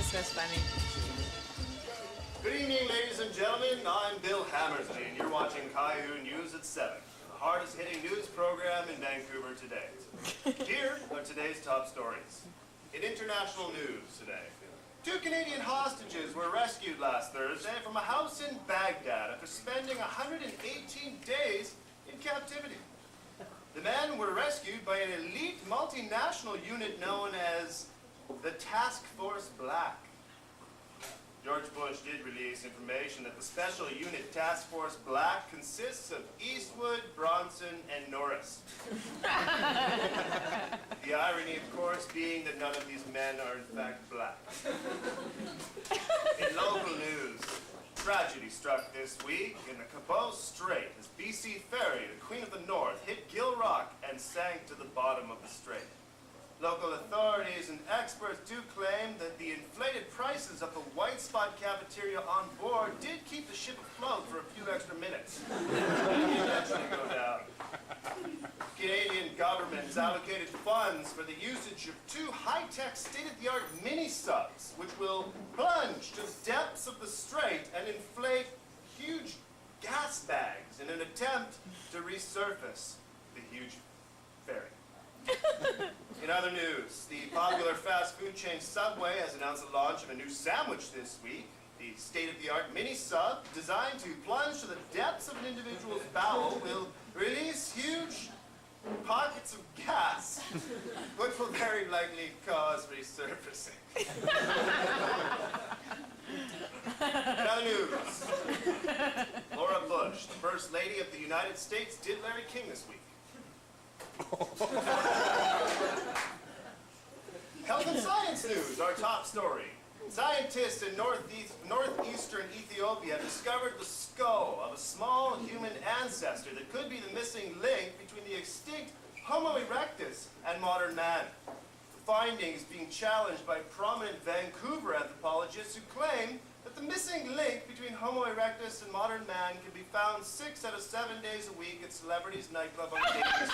so funny. Good evening, ladies and gentlemen. I'm Bill Hammersley, and you're watching KYHU News at 7, the hardest-hitting news program in Vancouver today. Here are today's top stories. In international news today, 2 Canadian hostages were rescued last Thursday from a house in Baghdad after spending 118 days in captivity. The men were rescued by an elite multinational unit known as the Task Force Black. George Bush did release information that the special unit Task Force Black consists of Eastwood, Bronson, and Norris. The irony, of course, being that none of these men are in fact black. In local news, tragedy struck this week in the Cabot Strait as BC Ferry, the Queen of the North, hit Gill Rock and sank to the bottom of the strait. Local authorities and experts do claim that the inflated prices of the White Spot cafeteria on board did keep the ship afloat for a few extra minutes. It eventually go down. Canadian government has allocated funds for the usage of 2 high-tech, state-of-the-art mini-subs, which will plunge to the depths of the strait and inflate huge gas bags in an attempt to resurface the huge ferry. In other news, the popular fast food chain Subway has announced the launch of a new sandwich this week. The state-of-the-art mini-sub, designed to plunge to the depths of an individual's bowel, will release huge pockets of gas, which will very likely cause resurfacing. In other news, Laura Bush, the First Lady of the United States, did Larry King this week. Health and science news, our top story. Scientists in northeastern Ethiopia discovered the skull of a small human ancestor that could be the missing link between the extinct Homo erectus and modern man. The findings being challenged by prominent Vancouver anthropologists who claim that the missing link between Homo erectus and modern man can be found 6 out of 7 days a week at Celebrities Nightclub on Davis.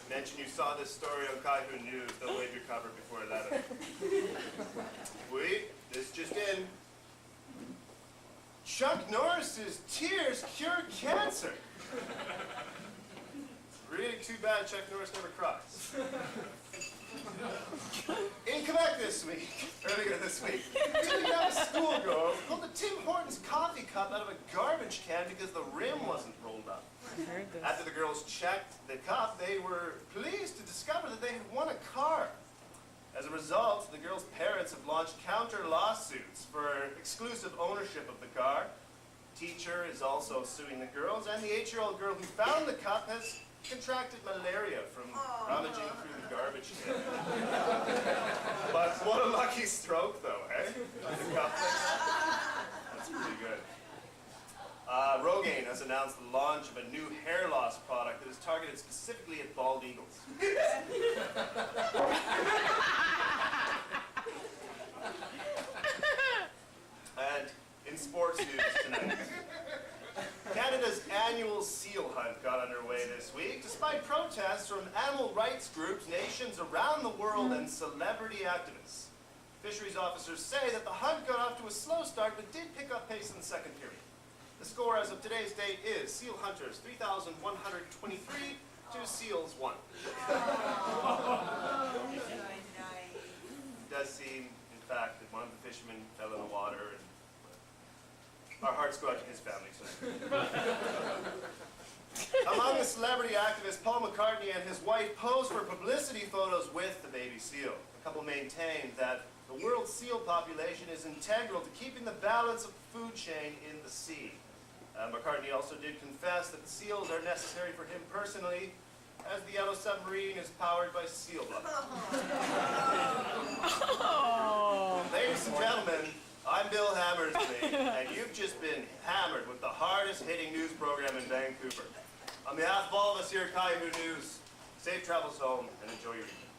Mention you saw this story on KYHU News. Don't wave your cover before 11. This just in. Chuck Norris's tears cure cancer. Really too bad Chuck Norris never cries. In Quebec earlier this week, 2 young schoolgirls pulled the Tim Hortons coffee cup out of a garbage can because the rim wasn't rolled up. After the girls checked the cup, they were pleased to discover that they had won a car. As a result, the girls' parents have launched counter lawsuits for exclusive ownership of the car. The teacher is also suing the girls, and the 8-year-old girl who found the cup has contracted malaria from rummaging through the garbage can. But what a lucky stroke, though, eh? That's pretty good. Rogaine has announced the launch of a new hair loss product that is targeted specifically at bald eagles. And in sports news tonight, Canada's annual seal hunt got underway this week, despite protests from animal rights groups, nations around the world, and celebrity activists. Fisheries officers say that the hunt got off to a slow start, but did pick up pace in the second period. The score as of today's date is seal hunters 3,123 to seals 1. It does seem, in fact, that one of the fishermen fell in the water, and our hearts go out to his family tonight. Among the celebrity activists, Paul McCartney and his wife posed for publicity photos with the baby seal. The couple maintained that the world seal population is integral to keeping the balance of the food chain in the sea. McCartney also did confess that the seals are necessary for him personally, as the Yellow Submarine is powered by seal blood. Ladies and gentlemen, I'm Bill Hammersley, and you've just been hammered with the hardest-hitting news program in Vancouver. On behalf of all of us here at KYHU News, safe travels home and enjoy your evening.